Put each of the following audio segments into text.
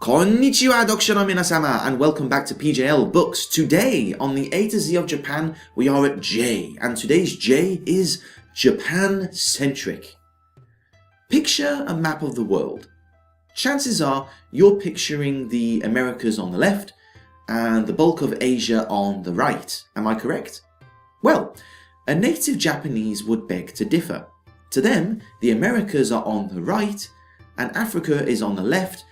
Konnichiwa, Dokusho no minasama, and welcome back to PJL Books. Today, on the A to Z of Japan, we are at J, and today's J is Japan-Centric. Picture a map of the world. Chances are you're picturing the Americas on the left and the bulk of Asia on the right. Am I correct? Well, a native Japanese would beg to differ. To them, the Americas are on the right and Africa is on the left,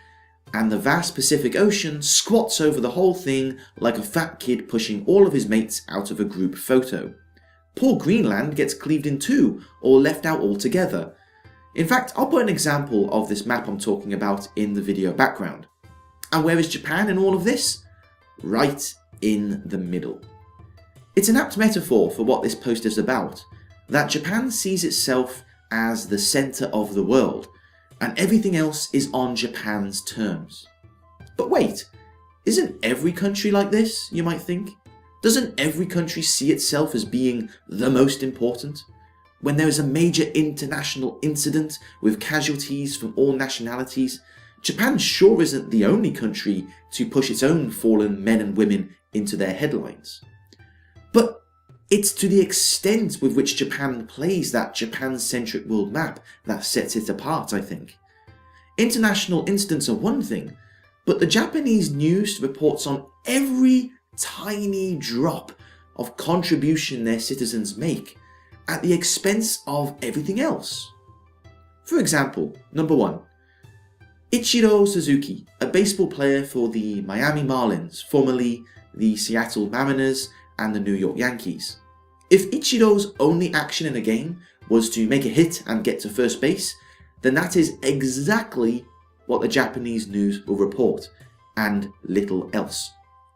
and the vast Pacific Ocean squats over the whole thing like a fat kid pushing all of his mates out of a group photo. Poor Greenland gets cleaved in two or left out altogether. In fact, I'll put an example of this map I'm talking about in the video background. And where is Japan in all of this? Right in the middle. It's an apt metaphor for what this post is about, that Japan sees itself as the centre of the world, and everything else is on Japan's terms. But wait, isn't every country like this, you might think? Doesn't every country see itself as being the most important? When there is a major international incident with casualties from all nationalities, Japan sure isn't the only country to push its own fallen men and women into their headlines. But it's to the extent with which Japan plays that Japan-centric world map that sets it apart, I think. International incidents are one thing, but the Japanese news reports on every tiny drop of contribution their citizens make at the expense of everything else. For example, number 1. Ichiro Suzuki, a baseball player for the Miami Marlins, formerly the Seattle Mariners and the New York Yankees. If Ichiro's only action in a game was to make a hit and get to first base, then that is exactly what the Japanese news will report, and little else.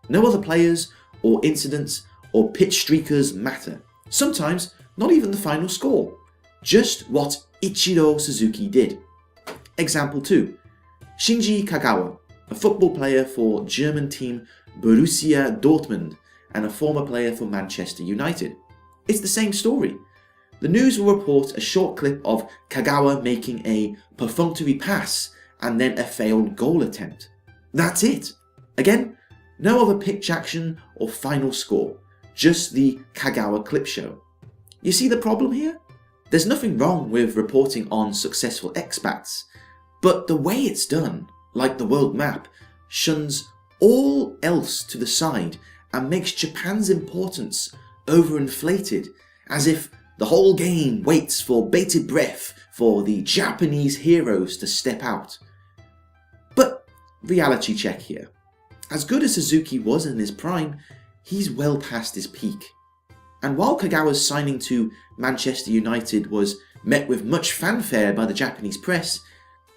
No other players or incidents or pitch streakers matter. Sometimes not even the final score, just what Ichiro Suzuki did. Example 2. Shinji Kagawa, a football player for German team Borussia Dortmund and a former player for Manchester United. It's the same story. The news will report a short clip of Kagawa making a perfunctory pass and then a failed goal attempt. That's it. Again, no other pitch action or final score, just the Kagawa clip show. You see the problem here? There's nothing wrong with reporting on successful expats, but the way it's done, like the world map, shuns all else to the side and makes Japan's importance overinflated, as if the whole game waits for bated breath for the Japanese heroes to step out. But reality check here. As good as Suzuki was in his prime, he's well past his peak. And while Kagawa's signing to Manchester United was met with much fanfare by the Japanese press,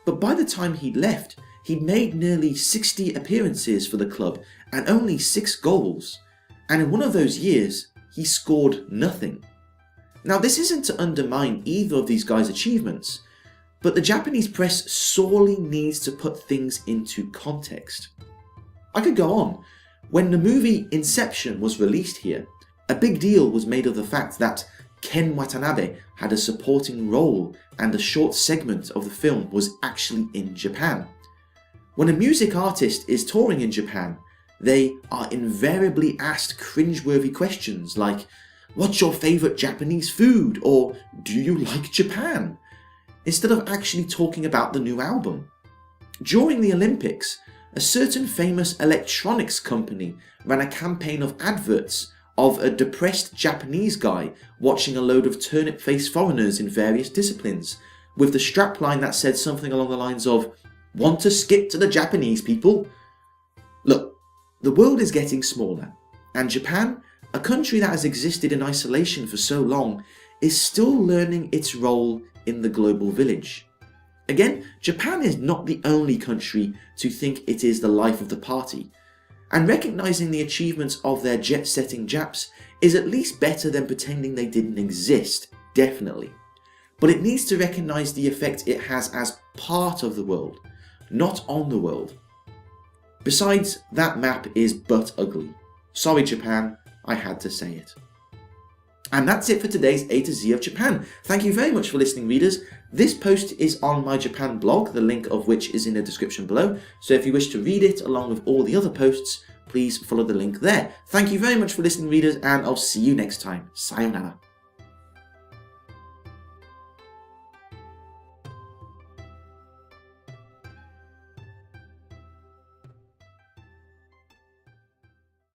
but by the time he'd left, he'd made nearly 60 appearances for the club and only 6 goals. And in one of those years, he scored nothing. Now, this isn't to undermine either of these guys' achievements, but the Japanese press sorely needs to put things into context. I could go on. When the movie Inception was released here, a big deal was made of the fact that Ken Watanabe had a supporting role and a short segment of the film was actually in Japan. When a music artist is touring in Japan, they are invariably asked cringeworthy questions like, "What's your favourite Japanese food?" or "Do you like Japan?" instead of actually talking about the new album. During the Olympics, a certain famous electronics company ran a campaign of adverts of a depressed Japanese guy watching a load of turnip-faced foreigners in various disciplines, with the strapline that said something along the lines of, "Want to skip to the Japanese people?" Look, the world is getting smaller, and Japan, a country that has existed in isolation for so long, is still learning its role in the global village. Again, Japan is not the only country to think it is the life of the party, and recognising the achievements of their jet-setting Japs is at least better than pretending they didn't exist, definitely. But it needs to recognise the effect it has as part of the world, not on the world. Besides, that map is but ugly. Sorry Japan, I had to say it. And that's it for today's A to Z of Japan. Thank you very much for listening, readers. This post is on my Japan blog, the link of which is in the description below. So if you wish to read it along with all the other posts, please follow the link there. Thank you very much for listening, readers, and I'll see you next time. Sayonara.